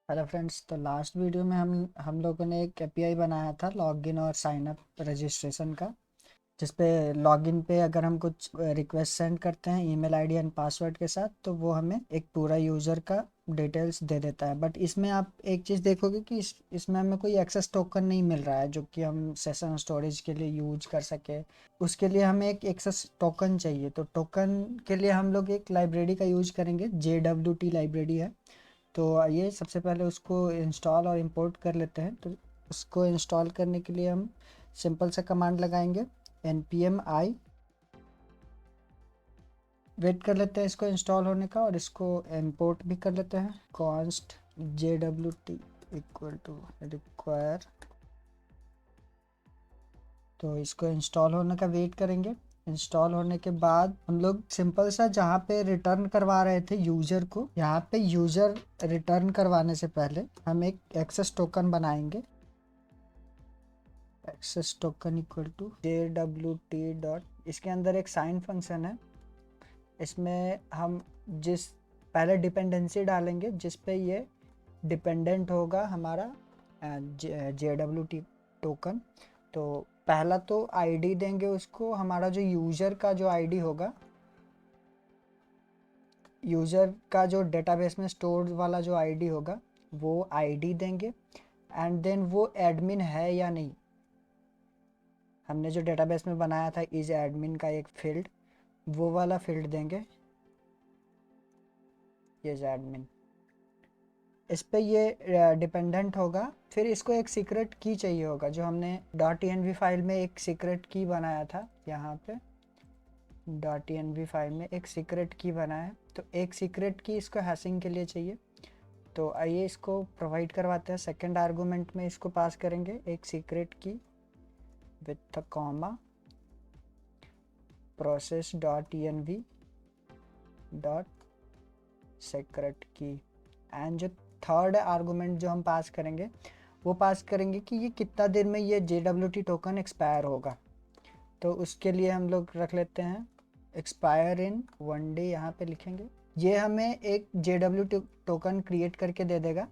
Hello friends. तो last video में हम लोगों ने एक एपीआई बनाया था लॉगिन और साइन अप रजिस्ट्रेशन का, जिसपे लॉगिन पे अगर हम कुछ रिक्वेस्ट सेंड करते हैं ईमेल आईडी एंड पासवर्ड के साथ, तो वो हमें एक पूरा यूज़र का डिटेल्स दे देता है। बट इसमें आप एक चीज़ देखोगे कि इसमें हमें कोई एक्सेस टोकन नहीं मिल रहा है जो कि हम सेशन स्टोरेज के लिए यूज कर सके। उसके लिए हमें एक एक्सेस टोकन चाहिए। तो टोकन के लिए हम लोग एक लाइब्रेरी का यूज करेंगे, JWT लाइब्रेरी है। तो आइए सबसे पहले उसको इंस्टॉल और इंपोर्ट कर लेते हैं। तो उसको इंस्टॉल करने के लिए हम सिंपल सा कमांड लगाएंगे npm i। वेट कर लेते हैं इसको इंस्टॉल होने का, और इसको इंपोर्ट भी कर लेते हैं const jwt equal to require. तो इसको इंस्टॉल होने का वेट करेंगे। इंस्टॉल होने के बाद हम लोग सिंपल सा जहाँ पे रिटर्न करवा रहे थे यूज़र को, यहाँ पे यूज़र रिटर्न करवाने से पहले हम एक एक्सेस टोकन बनाएंगे। Access token equal to JWT dot, इसके अंदर एक साइन फंक्शन है। इसमें हम जिस पहले डिपेंडेंसी डालेंगे जिस पे ये डिपेंडेंट होगा हमारा JWT टोकन। तो पहला तो आईडी देंगे उसको, हमारा जो यूज़र का जो आईडी होगा, यूज़र का जो डेटाबेस में स्टोर वाला जो आईडी होगा वो आईडी देंगे। एंड देन वो एडमिन है या नहीं, हमने जो डेटाबेस में बनाया था इज एडमिन का एक फील्ड, वो वाला फील्ड देंगे इज एडमिन। इस पे ये डिपेंडेंट होगा। फिर इसको एक सीक्रेट की चाहिए होगा, जो हमने .env फाइल में एक सीक्रेट की बनाया था। यहाँ पे .env फाइल में एक सीक्रेट की बनाया है, तो एक सीक्रेट की इसको हैशिंग के लिए चाहिए। तो आइए इसको प्रोवाइड करवाते हैं। सेकंड आर्गुमेंट में इसको पास करेंगे एक सीक्रेट की with the comma process .env dot secret की। एंड जो थर्ड आर्गुमेंट जो हम पास करेंगे, वो पास करेंगे कि ये कितना दिन में ये JWT टोकन एक्सपायर होगा। तो उसके लिए हम लोग रख लेते हैं एक्सपायर इन 1 डे, यहाँ पे लिखेंगे। ये हमें एक JWT टोकन क्रिएट करके दे देगा।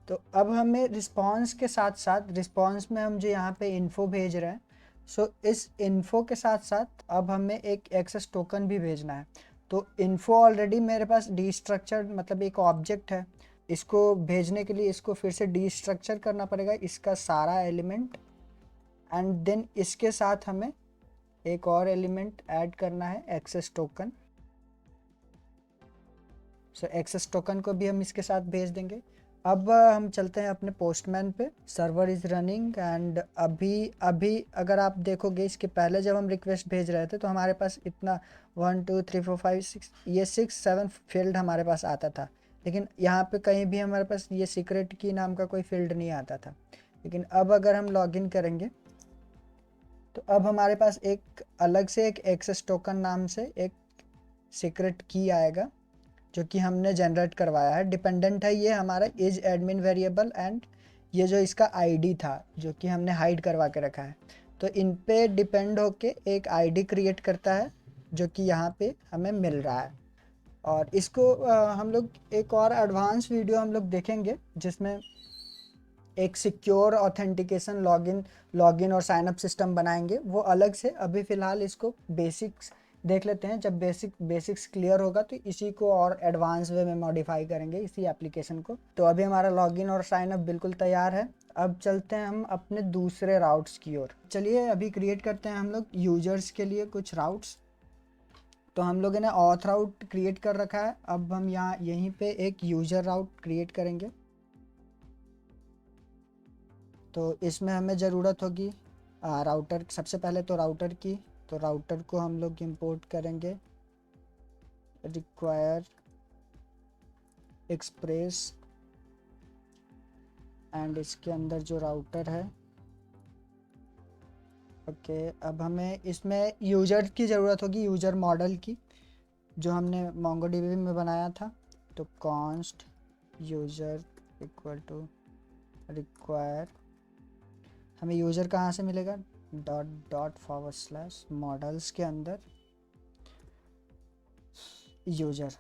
तो अब हमें रिस्पॉन्स के साथ साथ, रिस्पॉन्स में हम जो यहाँ पे इन्फो भेज रहे हैं, सो इस इन्फो के साथ साथ अब हमें एक एक्सेस टोकन भी भेजना है। तो इन्फो ऑलरेडी मेरे पास डीस्ट्रक्चर्ड, मतलब एक ऑब्जेक्ट है। इसको भेजने के लिए इसको फिर से डीस्ट्रक्चर करना पड़ेगा, इसका सारा एलिमेंट। एंड देन इसके साथ हमें एक और एलिमेंट ऐड करना है, एक्सेस टोकन। सो एक्सेस टोकन को भी हम इसके साथ भेज देंगे। अब हम चलते हैं अपने पोस्टमैन पे। सर्वर इज़ रनिंग एंड अभी अभी अगर आप देखोगे, इसके पहले जब हम रिक्वेस्ट भेज रहे थे तो हमारे पास इतना 1 2 3 4 5 6, ये 6 7 फील्ड हमारे पास आता था। लेकिन यहाँ पे कहीं भी हमारे पास ये सीक्रेट की नाम का कोई फील्ड नहीं आता था। लेकिन अब अगर हम लॉगिन करेंगे, तो अब हमारे पास एक अलग से एक एक्सेस टोकन नाम से एक सीक्रेट की आएगा, जो कि हमने जनरेट करवाया है। डिपेंडेंट है ये हमारा इज एडमिन वेरिएबल, एंड ये जो इसका आईडी था जो कि हमने हाइड करवा के रखा है। तो इन पे डिपेंड होके एक आईडी क्रिएट करता है, जो कि यहाँ पे हमें मिल रहा है। और इसको हम लोग एक और एडवांस वीडियो हम लोग देखेंगे, जिसमें एक सिक्योर ऑथेंटिकेशन लॉगिन और साइन अप सिस्टम बनाएंगे, वो अलग से। अभी फ़िलहाल इसको बेसिक्स देख लेते हैं। जब बेसिक्स क्लियर होगा तो इसी को और एडवांस वे में मॉडिफाई करेंगे इसी एप्लीकेशन को। तो अभी हमारा लॉगिन और साइन अप बिल्कुल तैयार है। अब चलते हैं हम अपने दूसरे राउट्स की ओर। चलिए अभी क्रिएट करते हैं हम लोग यूजर्स के लिए कुछ राउट्स। तो हम लोगों ने ऑथ राउट क्रिएट कर रखा है। अब हम यहाँ यहीं पे एक यूजर राउट क्रिएट करेंगे। तो इसमें हमें ज़रूरत होगी राउटर। सबसे पहले तो राउटर की, तो राउटर को हम लोग इंपोर्ट करेंगे रिक्वायर एक्सप्रेस। एंड इसके अंदर जो राउटर है, ओके। अब हमें इसमें यूज़र की ज़रूरत होगी, यूज़र मॉडल की, जो हमने मोंगोडीबी में बनाया था। तो const user equal to require, हमें यूज़र कहाँ से मिलेगा, dot dot forward slash models के अंदर यूज़र।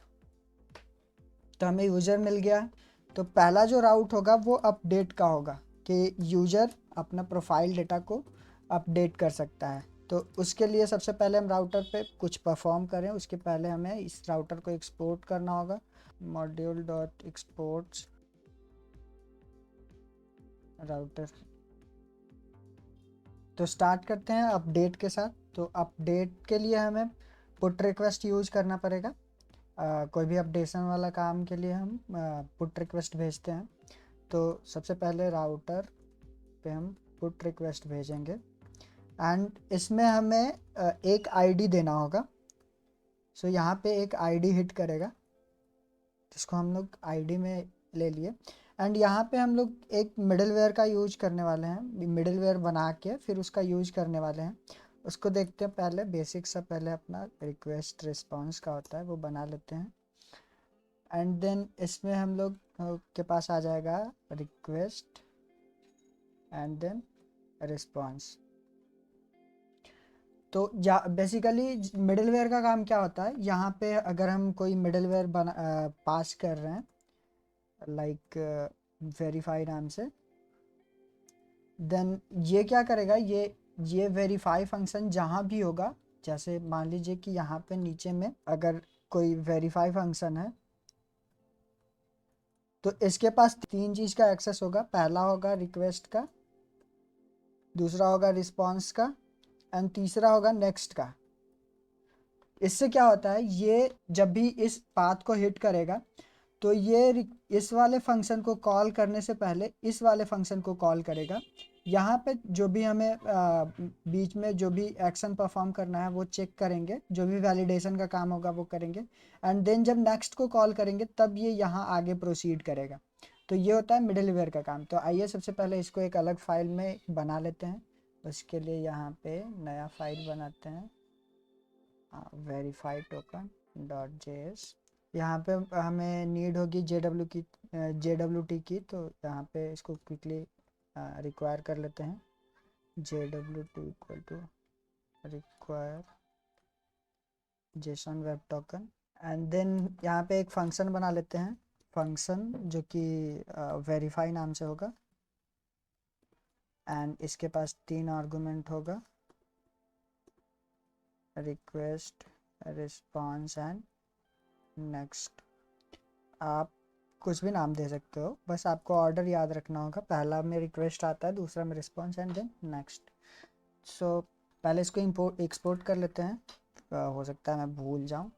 तो हमें यूज़र मिल गया। तो पहला जो राउट होगा वो अपडेट का होगा कि यूज़र अपना प्रोफाइल डेटा को अपडेट कर सकता है। तो उसके लिए सबसे पहले हम राउटर पे कुछ परफॉर्म करें, उसके पहले हमें इस राउटर को एक्सपोर्ट करना होगा। Module dot exports router. तो स्टार्ट करते हैं अपडेट के साथ। तो अपडेट के लिए हमें पुट रिक्वेस्ट यूज़ करना पड़ेगा। कोई भी अपडेशन वाला काम के लिए हम पुट रिक्वेस्ट भेजते हैं। तो सबसे पहले राउटर पे हम पुट रिक्वेस्ट भेजेंगे एंड इसमें हमें एक आईडी देना होगा। सो यहाँ पे एक आईडी हिट करेगा जिसको हम लोग आईडी में ले लिए एंड यहाँ पे हम लोग एक मिडलवेयर का यूज करने वाले हैं। मिडलवेयर बना के फिर उसका यूज करने वाले हैं। उसको देखते हैं पहले बेसिक सा। पहले अपना रिक्वेस्ट रिस्पांस का होता है वो बना लेते हैं एंड देन इसमें हम लोग के पास आ जाएगा रिक्वेस्ट एंड देन रिस्पांस। तो बेसिकली मिडलवेयर का काम क्या होता है, यहाँ पे अगर हम कोई मिडलवेयर पास कर रहे हैं लाइक वेरीफाई नाम से, देन ये क्या करेगा, ये वेरीफाई फंक्शन जहाँ भी होगा, जैसे मान लीजिए कि यहाँ पे नीचे में अगर कोई वेरीफाई फंक्शन है तो इसके पास तीन चीज़ का एक्सेस होगा। पहला होगा रिक्वेस्ट का, दूसरा होगा रिस्पांस का एंड तीसरा होगा नेक्स्ट का। इससे क्या होता है, ये जब भी इस पाथ को हिट करेगा तो ये इस वाले फंक्शन को कॉल करने से पहले इस वाले फंक्शन को कॉल करेगा। यहाँ पे जो भी हमें बीच में जो भी एक्शन परफॉर्म करना है वो चेक करेंगे, जो भी वैलिडेशन का काम होगा वो करेंगे एंड देन जब नेक्स्ट को कॉल करेंगे तब ये यहाँ आगे प्रोसीड करेगा। तो ये होता है मिडलवेयर का काम। तो आइए सबसे पहले इसको एक अलग फाइल में बना लेते हैं। उसके लिए यहाँ पे नया फाइल बनाते हैं वेरीफाई टोकन .js। यहाँ पे हमें नीड होगी JWT की। तो यहाँ पे इसको क्विकली रिक्वायर कर लेते हैं। JWT equal to require JSON web token and then यहाँ पे एक फंक्शन बना लेते हैं, फंक्शन जो कि वेरीफाई नाम से होगा एंड इसके पास 3 आर्गुमेंट होगा, रिक्वेस्ट, रिस्पांस एंड नेक्स्ट। आप कुछ भी नाम दे सकते हो, बस आपको ऑर्डर याद रखना होगा। पहला में रिक्वेस्ट आता है, दूसरा में रिस्पांस एंड देन नेक्स्ट। सो पहले इसको एक्सपोर्ट कर लेते हैं, हो सकता है मैं भूल जाऊं।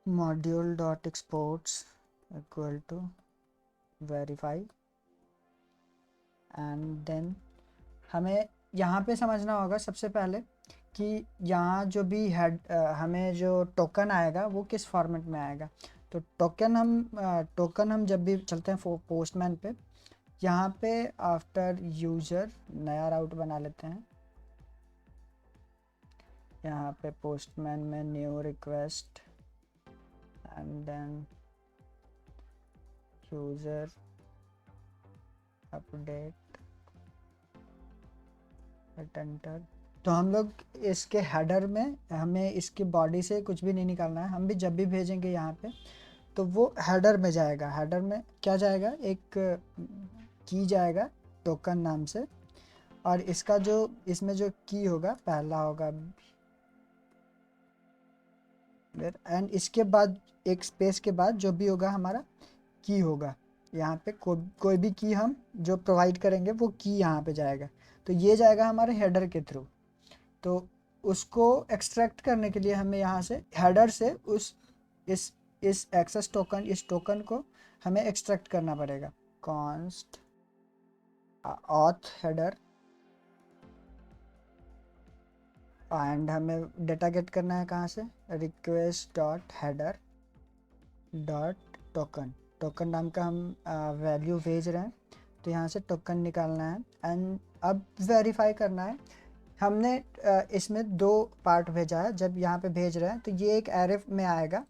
Module dot exports equal to verify and then हमें यहाँ पे समझना होगा सबसे पहले कि यहाँ जो भी हमें जो टोकन आएगा वो किस फॉर्मेट में आएगा। तो टोकन हम जब भी चलते हैं पोस्टमैन पे, यहाँ पे आफ्टर यूज़र नया राउट बना लेते हैं। यहाँ पे पोस्टमैन में new request and then user update enter. तो हम लोग इसके हेडर में हमें इसकी बॉडी से कुछ भी नहीं निकालना है। हम भी जब भी भेजेंगे यहाँ पे तो वो हेडर में जाएगा। हेडर में क्या जाएगा, एक की जाएगा टोकन नाम से और इसका जो इसमें जो की होगा पहला होगा एंड इसके बाद एक स्पेस के बाद जो भी होगा हमारा की होगा। यहाँ पे कोई भी की हम जो प्रोवाइड करेंगे वो की यहाँ पे जाएगा। तो ये जाएगा हमारे हेडर के थ्रू। तो उसको एक्सट्रैक्ट करने के लिए हमें यहाँ से हेडर से इस एक्सेस टोकन, इस टोकन को हमें एक्सट्रैक्ट करना पड़ेगा। कॉन्स्ट ऑथ हेडर एंड हमें डेटा गेट करना है कहाँ से, request dot header dot token. Token नाम का हम वैल्यू भेज रहे हैं तो यहाँ से टोकन निकालना है एंड अब वेरीफाई करना है। हमने इसमें 2 पार्ट भेजा है। जब यहाँ पे भेज रहे हैं तो ये एक एरे में आएगा,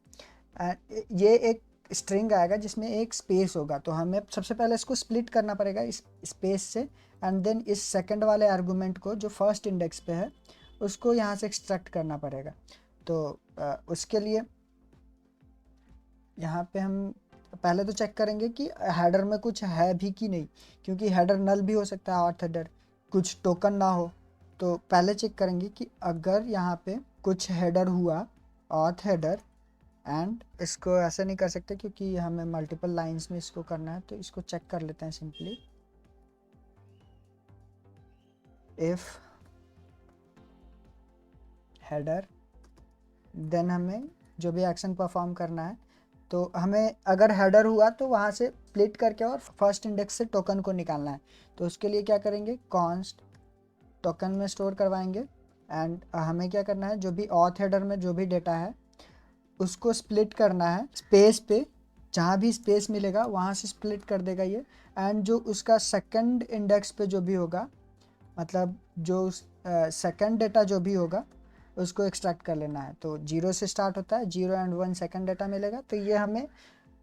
ये एक स्ट्रिंग आएगा जिसमें एक स्पेस होगा। तो हमें सबसे पहले इसको स्प्लिट करना पड़ेगा इस स्पेस से एंड देन इस सेकंड वाले आर्गुमेंट को जो फर्स्ट इंडेक्स पे है उसको यहाँ से एक्सट्रैक्ट करना पड़ेगा। तो उसके लिए यहाँ पे हम पहले तो चेक करेंगे कि हेडर में कुछ है भी कि नहीं, क्योंकि हेडर नल भी हो सकता है, ऑथ हेडर कुछ टोकन ना हो। तो पहले चेक करेंगे कि अगर यहाँ पे कुछ हेडर हुआ, ऑथ हेडर, एंड इसको ऐसे नहीं कर सकते क्योंकि हमें मल्टीपल लाइंस में इसको करना है, तो इसको चेक कर लेते हैं सिंपली। इफ हेडर, देन हमें जो भी एक्शन परफॉर्म करना है, तो हमें अगर हेडर हुआ तो वहाँ से स्प्लिट करके और फर्स्ट इंडेक्स से टोकन को निकालना है। तो उसके लिए क्या करेंगे, कॉन्स्ट टोकन में स्टोर करवाएंगे, एंड हमें क्या करना है, जो भी ऑथ हेडर में जो भी डेटा है उसको स्प्लिट करना है स्पेस पे, जहाँ भी स्पेस मिलेगा वहाँ से स्प्लिट कर देगा ये। एंड जो उसका सेकंड इंडेक्स पे जो भी होगा, मतलब जो सेकंड डेटा जो भी होगा उसको एक्सट्रैक्ट कर लेना है। तो 0 से स्टार्ट होता है, 0 एंड 1 सेकंड डेटा मिलेगा, तो ये हमें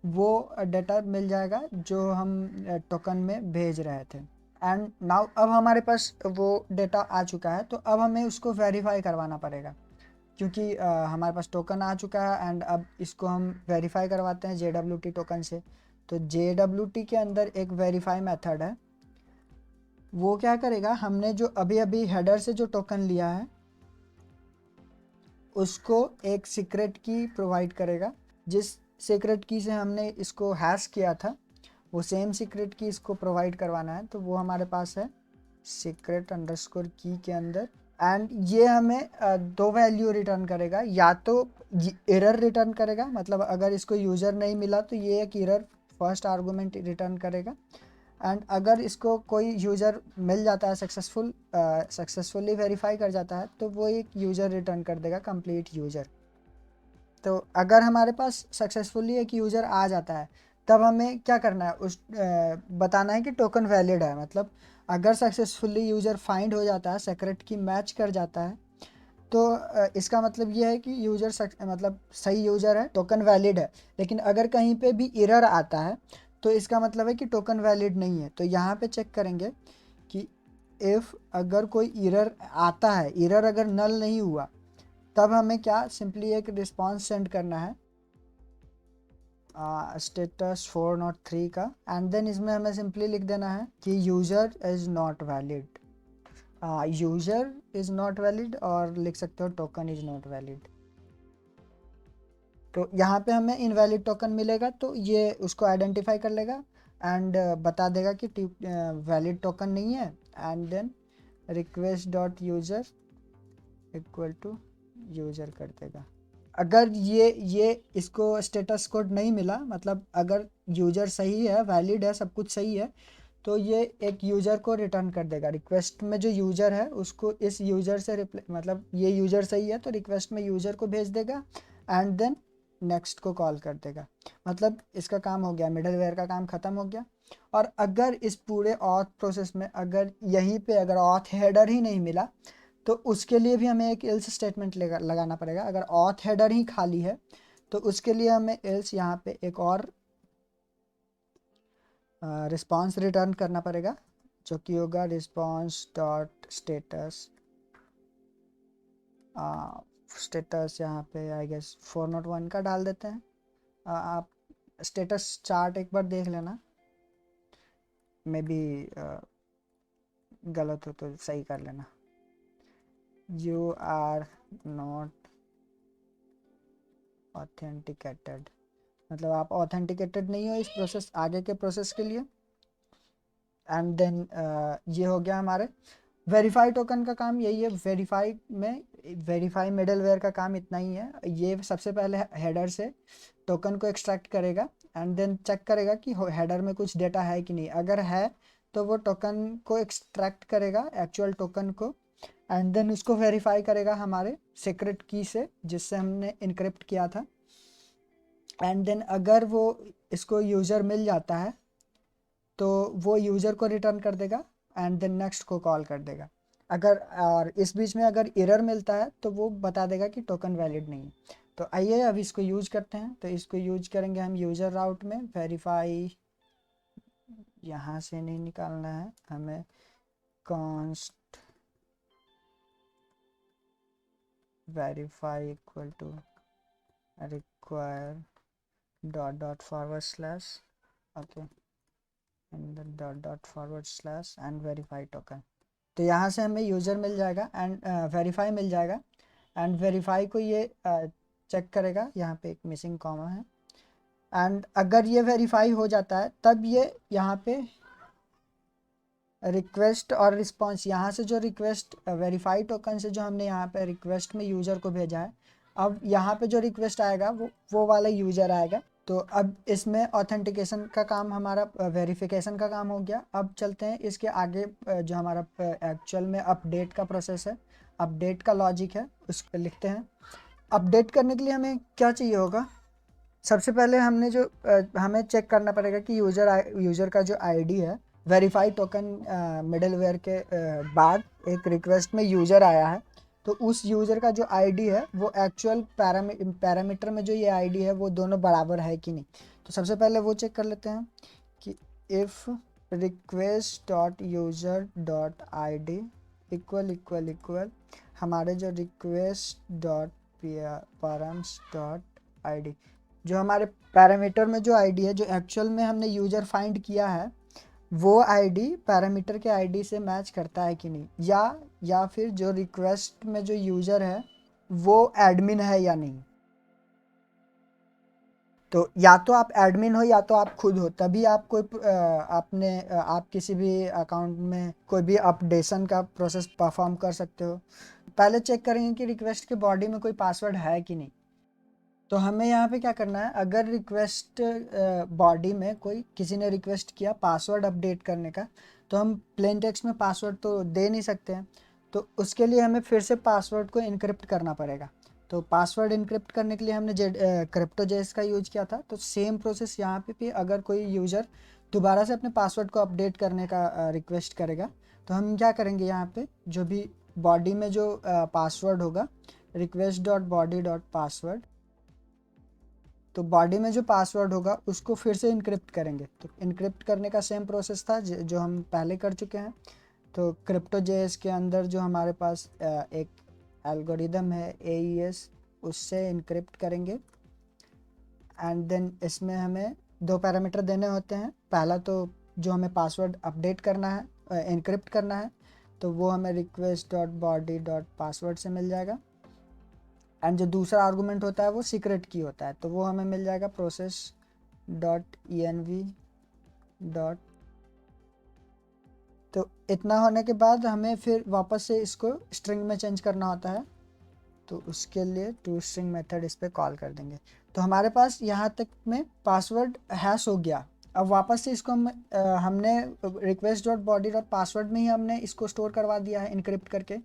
वो डेटा मिल जाएगा जो हम टोकन में भेज रहे थे। एंड नाउ अब हमारे पास वो डेटा आ चुका है, तो अब हमें उसको वेरीफाई करवाना पड़ेगा, क्योंकि हमारे पास टोकन आ चुका है एंड अब इसको हम वेरीफाई करवाते हैं JWT टोकन से। तो JWT के अंदर एक वेरीफाई मेथड है, वो क्या करेगा, हमने जो अभी अभी हेडर से जो टोकन लिया है उसको एक सीक्रेट की प्रोवाइड करेगा। जिस सीक्रेट की से हमने इसको हैश किया था वो सेम सीक्रेट की इसको प्रोवाइड करवाना है, तो वो हमारे पास है सीक्रेट अंडरस्कोर की के अंदर। एंड ये हमें दो वैल्यू रिटर्न करेगा, या तो एरर रिटर्न करेगा, मतलब अगर इसको यूज़र नहीं मिला तो ये एक एरर फर्स्ट आर्गुमेंट रिटर्न करेगा। एंड अगर इसको कोई यूज़र मिल जाता है, सक्सेसफुली वेरीफाई कर जाता है, तो वो एक यूज़र रिटर्न कर देगा, कंप्लीट यूज़र। तो अगर हमारे पास सक्सेसफुली एक यूज़र आ जाता है तब हमें क्या करना है, बताना है कि टोकन वैलिड है। मतलब अगर सक्सेसफुली यूज़र फाइंड हो जाता है, सेक्रेट की मैच कर जाता है, तो इसका मतलब ये है कि यूज़र मतलब सही यूज़र है, टोकन वैलिड है। लेकिन अगर कहीं पे भी एरर आता है तो इसका मतलब है कि टोकन वैलिड नहीं है। तो यहाँ पे चेक करेंगे कि इफ़ अगर कोई एरर आता है, एरर अगर नल नहीं हुआ, तब हमें क्या सिंपली एक रिस्पांस सेंड करना है स्टेटस 403 का, एंड देन इसमें हमें सिंपली लिख देना है कि user is not valid. User is not valid, और लिख सकते हो टोकन इज़ नॉट वैलिड। तो यहाँ पे हमें इनवैलिड टोकन मिलेगा, तो ये उसको आइडेंटिफाई कर लेगा एंड बता देगा कि वैलिड टोकन नहीं है, and then request dot user equal to user कर देगा। अगर ये इसको स्टेटस कोड नहीं मिला, मतलब अगर यूज़र सही है, वैलिड है, सब कुछ सही है, तो ये एक यूज़र को रिटर्न कर देगा। रिक्वेस्ट में जो यूज़र है उसको इस यूज़र से मतलब ये यूज़र सही है तो रिक्वेस्ट में यूज़र को भेज देगा, एंड देन नेक्स्ट को कॉल कर देगा। मतलब इसका काम हो गया, मिडलवेयर का काम ख़त्म हो गया। और अगर इस पूरे ऑथ प्रोसेस में अगर यहीं पे अगर ऑथ हेडर ही नहीं मिला, तो उसके लिए भी हमें एक एल्स स्टेटमेंट लगाना पड़ेगा। अगर ऑथ हेडर ही खाली है तो उसके लिए हमें एल्स यहाँ पे एक और रिस्पांस रिटर्न करना पड़ेगा, जो कि होगा रिस्पांस डॉट स्टेटस। स्टेटस यहाँ पे आई गेस 401 का डाल देते हैं। आप स्टेटस चार्ट एक बार देख लेना, मे बी गलत हो तो सही कर लेना। यू आर नॉट ऑथेंटिकेटेड, मतलब आप ऑथेंटिकेटेड नहीं हो इस प्रोसेस, आगे के प्रोसेस के लिए। एंड देन ये हो गया हमारे वेरीफाई टोकन का काम। यही है वेरीफाई में, वेरीफाई मिडलवेयर का काम इतना ही है। ये सबसे पहले हेडर से टोकन को एक्सट्रैक्ट करेगा एंड देन चेक करेगा कि हेडर में कुछ डेटा है कि नहीं। अगर है तो वो टोकन को एक्सट्रैक्ट करेगा, एक्चुअल टोकन को, एंड देन उसको वेरीफाई करेगा हमारे सीक्रेट की से जिससे हमने इनक्रिप्ट किया था। एंड देन अगर वो इसको यूज़र मिल जाता है तो वो यूज़र को रिटर्न कर देगा एंड देन नेक्स्ट को कॉल कर देगा। अगर और इस बीच में अगर एरर मिलता है तो वो बता देगा कि टोकन वैलिड नहीं है। तो आइए अब इसको यूज करते हैं। तो इसको यूज करेंगे हम यूज़र राउट में। वेरीफाई यहाँ से नहीं निकालना है हमें, const verify equal to require dot dot forward slash okay dot dot forward slash and verify token. तो यहाँ से हमें यूज़र मिल जाएगा एंड वेरीफाई मिल जाएगा एंड वेरीफाई को ये चेक करेगा, यहाँ पे एक मिसिंग कॉमा है एंड अगर ये वेरीफाई हो जाता है तब ये यहाँ पे रिक्वेस्ट और रिस्पांस, यहाँ से जो रिक्वेस्ट वेरीफाई टोकन से जो हमने यहाँ पे रिक्वेस्ट में यूज़र को भेजा है, अब यहाँ पे जो रिक्वेस्ट आएगा वो वाला यूज़र आएगा। तो अब इसमें ऑथेंटिकेशन का काम हमारा वेरिफिकेशन का काम हो गया। अब चलते हैं इसके आगे जो हमारा एक्चुअल में अपडेट का प्रोसेस है, अपडेट का लॉजिक है, उस पर लिखते हैं। अपडेट करने के लिए हमें क्या चाहिए होगा, सबसे पहले हमने जो हमें चेक करना पड़ेगा कि यूज़र का जो आईडी है, वेरीफाई टोकन मिडलवेयर के बाद एक रिक्वेस्ट में यूज़र आया है, तो उस यूज़र का जो आईडी है वो एक्चुअल पैरामीटर में जो ये आईडी है वो दोनों बराबर है कि नहीं। तो सबसे पहले वो चेक कर लेते हैं कि if request dot user dot I D equal equal equal हमारे जो request dot params dot I D, जो हमारे पैरामीटर में जो आईडी है, जो एक्चुअल में हमने यूज़र फाइंड किया है, वो आईडी पैरामीटर के आईडी से मैच करता है कि नहीं, या फिर जो रिक्वेस्ट में जो यूज़र है वो एडमिन है या नहीं। तो या तो आप एडमिन हो या तो आप खुद हो, तभी आप आप किसी भी अकाउंट में कोई भी अपडेशन का प्रोसेस परफॉर्म कर सकते हो। पहले चेक करेंगे कि रिक्वेस्ट के बॉडी में कोई पासवर्ड है कि नहीं। तो हमें यहाँ पे क्या करना है, अगर रिक्वेस्ट बॉडी में कोई किसी ने रिक्वेस्ट किया पासवर्ड अपडेट करने का, तो हम प्लेन टेक्स्ट में पासवर्ड तो दे नहीं सकते हैं, तो उसके लिए हमें फिर से पासवर्ड को इनक्रिप्ट करना पड़ेगा। तो पासवर्ड इनक्रिप्ट करने के लिए हमने क्रिप्टोजेस का यूज किया था, तो सेम प्रोसेस यहाँ पे भी अगर कोई यूज़र दोबारा से अपने पासवर्ड को अपडेट करने का रिक्वेस्ट करेगा, तो हम क्या करेंगे, यहाँ पे जो भी बॉडी में जो पासवर्ड होगा, request dot body dot password, तो बॉडी में जो पासवर्ड होगा उसको फिर से इनक्रिप्ट करेंगे। तो इनक्रिप्ट करने का सेम प्रोसेस था जो हम पहले कर चुके हैं। तो क्रिप्टोजेएस के अंदर जो हमारे पास एक एल्गोरिदम है AES, उससे इनक्रिप्ट करेंगे एंड देन इसमें हमें दो पैरामीटर देने होते हैं। पहला तो जो हमें पासवर्ड अपडेट करना है, इनक्रिप्ट करना है, तो वो हमें request dot body dot password से मिल जाएगा एंड जो दूसरा आर्गूमेंट होता है वो सीक्रेट की होता है, तो वो हमें मिल जाएगा प्रोसेस डॉट env डॉट। तो इतना होने के बाद हमें फिर वापस से इसको स्ट्रिंग में चेंज करना होता है, तो उसके लिए टू स्ट्रिंग मेथड इस पर कॉल कर देंगे। तो हमारे पास यहाँ तक में पासवर्ड हैश हो गया। अब वापस से इसको हमने request dot body dot password में ही हमने इसको स्टोर करवा दिया है इनक्रिप्ट करके,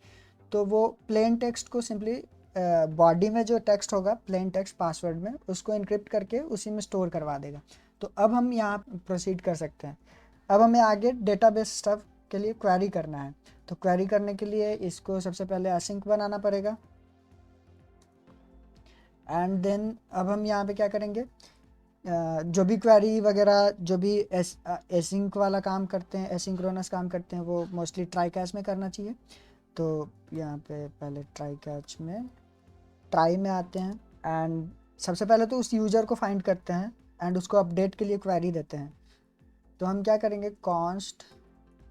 तो वो प्लेन टेक्स्ट को सिंपली बॉडी में जो टेक्स्ट होगा प्लेन टेक्स्ट पासवर्ड में, उसको इनक्रिप्ट करके उसी में स्टोर करवा देगा। तो अब हम यहाँ प्रोसीड कर सकते हैं। अब हमें आगे डेटाबेस स्टफ के लिए क्वेरी करना है। तो क्वेरी करने के लिए इसको सबसे पहले असिंक बनाना पड़ेगा एंड देन अब हम यहाँ पे क्या करेंगे, जो भी क्वेरी वगैरह जो भी एसिंक वाला काम करते हैं, एसिंक्रोनस काम करते हैं, वो मोस्टली ट्राई कैच में करना चाहिए। तो यहाँ पे पहले ट्राई में आते हैं एंड सबसे पहले तो उस यूज़र को फाइंड करते हैं एंड उसको अपडेट के लिए क्वेरी देते हैं। तो हम क्या करेंगे, const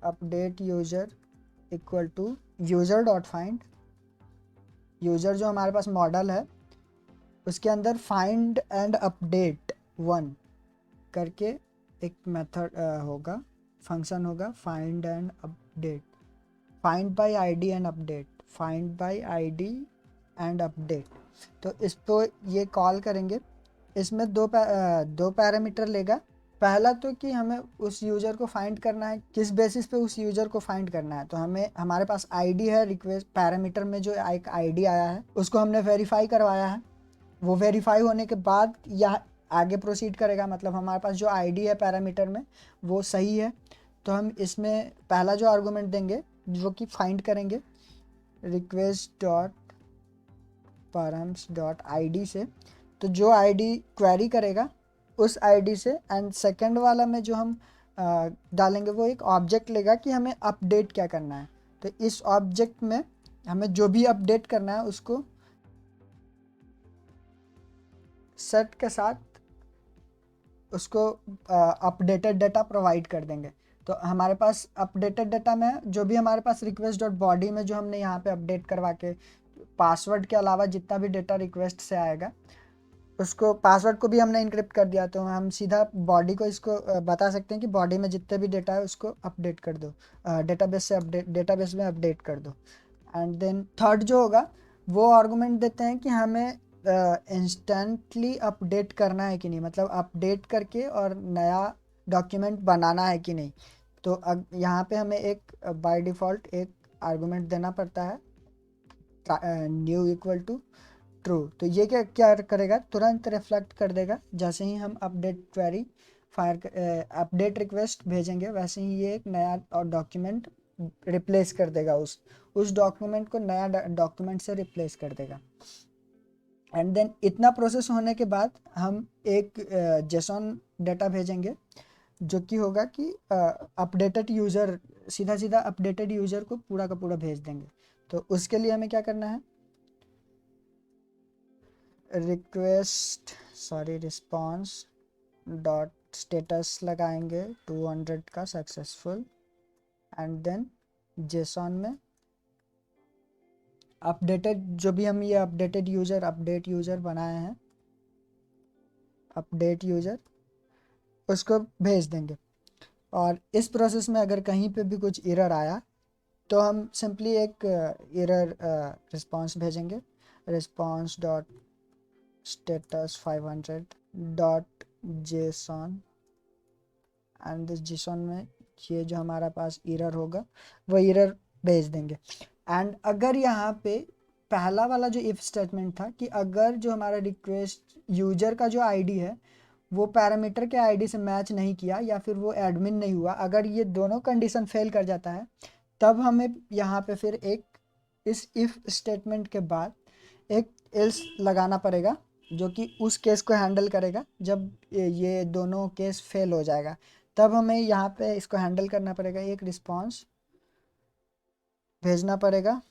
update user equal to user dot find, user जो हमारे पास मॉडल है उसके अंदर फाइंड एंड अपडेट 1 करके एक मेथड होगा, फंक्शन होगा find and update, find by ID and update, find by ID and update. तो इसको ये कॉल करेंगे, इसमें दो पैरामीटर लेगा। पहला तो कि हमें उस यूज़र को फाइंड करना है, किस बेसिस पे उस यूज़र को फाइंड करना है। तो हमारे पास आईडी है, रिक्वेस्ट पैरामीटर में जो एक आईडी आया है उसको हमने वेरीफाई करवाया है, वो वेरीफाई होने के बाद यह आगे प्रोसीड करेगा, मतलब हमारे पास जो आईडी है पैरामीटर में वो सही है। तो हम इसमें पहला जो आर्गूमेंट देंगे जो कि फाइंड करेंगे request dot params dot ID से, तो जो आईडी क्वेरी करेगा उस आईडी से, एंड सेकंड वाला में जो हम डालेंगे वो एक ऑब्जेक्ट लेगा कि हमें अपडेट क्या करना है। तो इस ऑब्जेक्ट में हमें जो भी अपडेट करना है उसको सेट के साथ उसको अपडेटेड डाटा प्रोवाइड कर देंगे। तो हमारे पास अपडेटेड डाटा में जो भी हमारे पास रिक्वेस्ट डॉट बॉडी में जो हमने यहाँ पे अपडेट करवा के पासवर्ड के अलावा जितना भी डाटा रिक्वेस्ट से आएगा उसको, पासवर्ड को भी हमने इनक्रिप्ट कर दिया, तो हम सीधा बॉडी को इसको बता सकते हैं कि बॉडी में जितने भी डेटा है उसको अपडेट कर दो, डेटाबेस से अपडेट, डेटाबेस में अपडेट कर दो। एंड देन थर्ड जो होगा वो आर्गुमेंट देते हैं कि हमें इंस्टेंटली अपडेट करना है कि नहीं, मतलब अपडेट करके और नया डॉक्यूमेंट बनाना है कि नहीं। तो यहाँ पे हमें एक बाय डिफ़ॉल्ट एक आर्गुमेंट देना पड़ता है, न्यू इक्वल टू ट्रू। तो ये क्या क्या करेगा, तुरंत रिफ्लेक्ट कर देगा जैसे ही हम अपडेट क्वेरी अपडेट रिक्वेस्ट भेजेंगे, वैसे ही ये एक नया और डॉक्यूमेंट रिप्लेस कर देगा, उस डॉक्यूमेंट को नया डॉक्यूमेंट से रिप्लेस कर देगा। एंड देन इतना प्रोसेस होने के बाद हम एक जेसॉन डाटा भेजेंगे जो कि होगा कि अपडेटेड यूज़र, सीधा सीधा अपडेटेड यूज़र को पूरा का पूरा भेज देंगे। तो उसके लिए हमें क्या करना है, रिस्पॉन्स डॉट स्टेटस लगाएंगे 200 का सक्सेसफुल, एंड देन जेसॉन में अपडेटेड, जो भी हम ये अपडेटेड यूज़र अपडेट यूज़र बनाए हैं, अपडेट यूज़र उसको भेज देंगे। और इस प्रोसेस में अगर कहीं पे भी कुछ एरर आया तो हम सिंपली एक एरर रिस्पॉन्स भेजेंगे, response dot status 500 dot JSON, and this JSON में ये जो हमारा पास एरर होगा वो एरर भेज देंगे। एंड अगर यहाँ पे पहला वाला जो इफ स्टेटमेंट था कि अगर जो हमारा रिक्वेस्ट यूजर का जो आईडी है वो पैरामीटर के आईडी से मैच नहीं किया या फिर वो एडमिन नहीं हुआ, अगर ये दोनों कंडीशन फेल कर जाता है तब हमें यहाँ पे फिर एक इस इफ स्टेटमेंट के बाद एक एल्स लगाना पड़ेगा जो कि उस केस को हैंडल करेगा। जब ये दोनों केस फेल हो जाएगा तब हमें यहाँ पे इसको हैंडल करना पड़ेगा, एक रिस्पॉन्स भेजना पड़ेगा,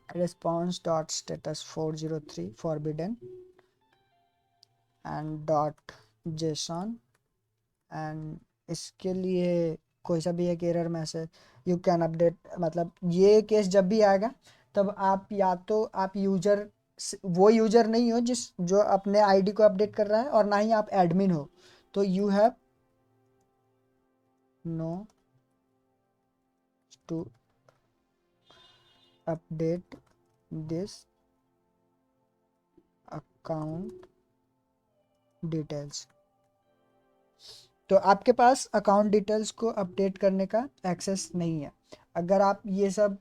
response dot status 403 forbidden and dot JSON, and इसके लिए कोई सा भी एक error message you can update, मतलब ये केस जब भी आएगा तब आप या तो आप यूजर, वो यूजर नहीं हो जिस जो अपने आईडी को अपडेट कर रहा है और ना ही आप एडमिन हो, तो you have no to update this account details. तो आपके पास अकाउंट डिटेल्स को अपडेट करने का एक्सेस नहीं है। अगर आप ये सब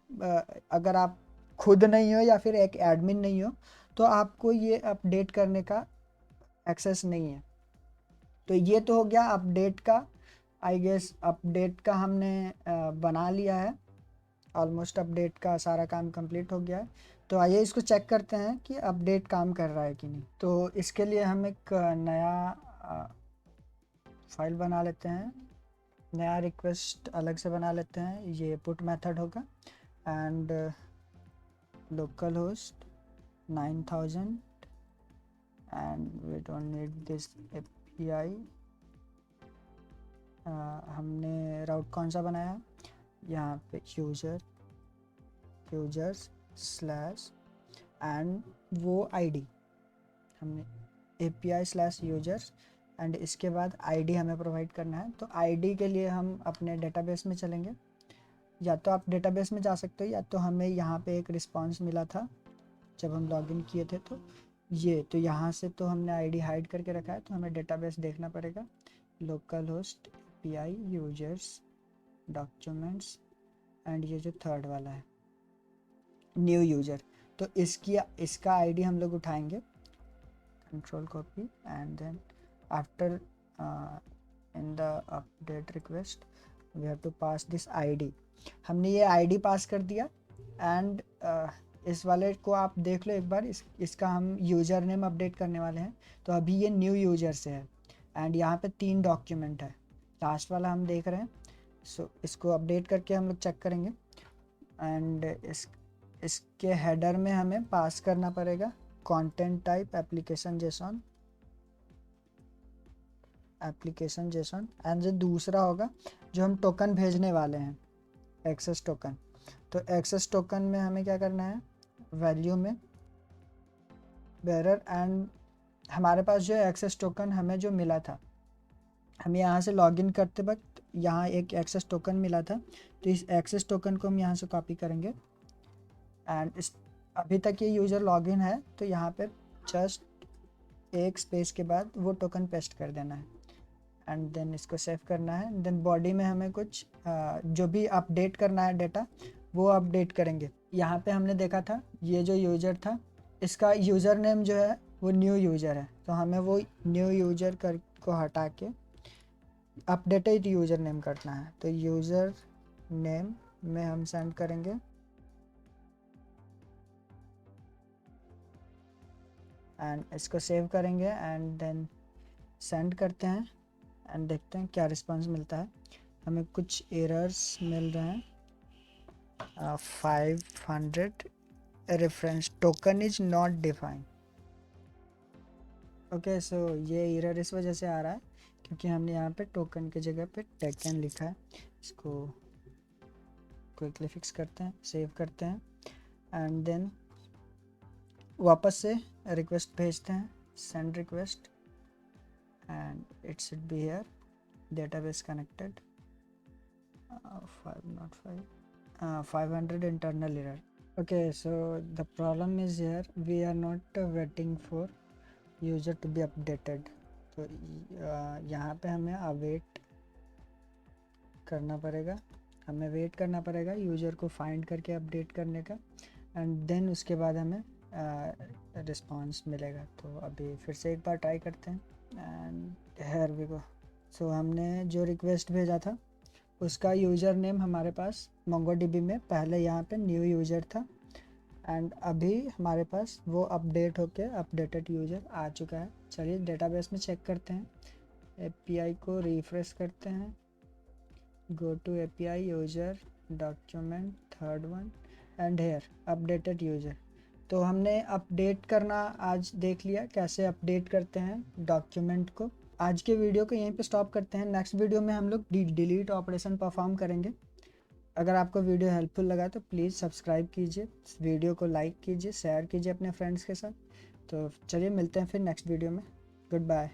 अगर आप खुद नहीं हो या फिर एक एडमिन नहीं हो तो आपको ये अपडेट करने का एक्सेस नहीं है। तो ये तो हो गया अपडेट का, आई गेस अपडेट का हमने बना लिया है, ऑलमोस्ट अपडेट का सारा काम कंप्लीट हो गया है। तो आइए इसको चेक करते हैं कि अपडेट काम कर रहा है कि नहीं। तो इसके लिए हम एक नया फाइल बना लेते हैं, नया रिक्वेस्ट अलग से बना लेते हैं, ये पुट मेथड होगा and localhost 9000 and we don't need this API. हमने राउट कौन सा बनाया, यहाँ पे यूजर्स स्लैश एंड वो आईडी हमने एपीआई स्लैश यूजर्स, एंड इसके बाद आईडी हमें प्रोवाइड करना है। तो आईडी के लिए हम अपने डेटाबेस में चलेंगे, या तो आप डेटाबेस में जा सकते हो या तो हमें यहाँ पे एक रिस्पांस मिला था जब हम लॉगिन किए थे, तो ये तो यहाँ से तो हमने आईडी हाइड करके रखा है, तो हमें डेटाबेस देखना पड़ेगा, local host API users documents and ये जो थर्ड वाला है न्यू यूजर, तो इसका आईडी हम लोग उठाएंगे, control copy and then after in the update request we have to pass this id। हमने ये id पास कर दिया एंड इस वाले को आप देख लो एक बार, इसका हम यूज़र नेम अपडेट करने वाले हैं। तो अभी ये न्यू यूज़र से है एंड यहाँ पे 3 डॉक्यूमेंट है, लास्ट वाला हम देख रहे हैं। सो इसको अपडेट करके हम लोग चेक करेंगे एंड इसके हेडर में हमें पास करना पड़ेगा content type application JSON application Jason, and जो दूसरा होगा जो हम टोकन भेजने वाले हैं, एक्सेस टोकन। तो एक्सेस टोकन में हमें क्या करना है, वैल्यू में बेरर, एंड हमारे पास जो एक्सेस टोकन हमें जो मिला था, हम यहाँ से लॉगिन करते वक्त यहाँ एक एक्सेस टोकन मिला था, तो इस एक्सेस टोकन को हम यहाँ से कॉपी करेंगे एंड इस अभी तक ये यूज़र लॉगिन है तो यहाँ पे जस्ट एक स्पेस के बाद वो टोकन पेस्ट कर देना है एंड देन इसको सेव करना है। देन बॉडी में हमें कुछ जो भी अपडेट करना है डेटा वो अपडेट करेंगे। यहाँ पे हमने देखा था ये जो यूज़र था इसका यूज़र नेम जो है वो न्यू यूज़र है, तो हमें वो न्यू यूज़र को हटा के अपडेटेड यूज़र नेम करना है। तो यूज़र नेम में हम सेंड करेंगे एंड इसको सेव करेंगे एंड देन सेंड करते हैं एंड देखते हैं क्या रिस्पांस मिलता है। हमें कुछ एरर्स मिल रहे हैं। 500 reference token is not defined. Okay, so ये एरर इस वजह से आ रहा है क्योंकि हमने यहाँ पे टोकन की जगह पे टेकन लिखा है। इसको क्विकली फिक्स करते हैं, सेव करते हैं एंड देन वापस से रिक्वेस्ट भेजते हैं, send request and it should be here, database connected, 500 internal error. Okay, so the problem is here we are not waiting for user to be updated. तो यहाँ पे हमें अवेट करना पड़ेगा, हमें वेट करना पड़ेगा यूज़र को फाइंड करके अपडेट करने का एंड देन उसके बाद हमें रिस्पांस मिलेगा। तो अभी फिर से एक बार ट्राई करते हैं एंड हियर वी गो। सो हमने जो रिक्वेस्ट भेजा था उसका यूज़र नेम हमारे पास MongoDB में पहले यहाँ पे न्यू यूज़र था एंड अभी हमारे पास वो अपडेट होके अपडेटेड यूज़र आ चुका है। चलिए डेटाबेस में चेक करते हैं, API को रिफ्रेश करते हैं, go to API user document third one and here updated user. तो हमने अपडेट करना आज देख लिया कैसे अपडेट करते हैं डॉक्यूमेंट को। आज के वीडियो को यहीं पे स्टॉप करते हैं। नेक्स्ट वीडियो में हम लोग डिलीट ऑपरेशन परफॉर्म करेंगे। अगर आपको वीडियो हेल्पफुल लगा तो प्लीज़ सब्सक्राइब कीजिए, वीडियो को लाइक कीजिए, शेयर कीजिए अपने फ्रेंड्स के साथ। तो चलिए मिलते हैं फिर नेक्स्ट वीडियो में। Good bye.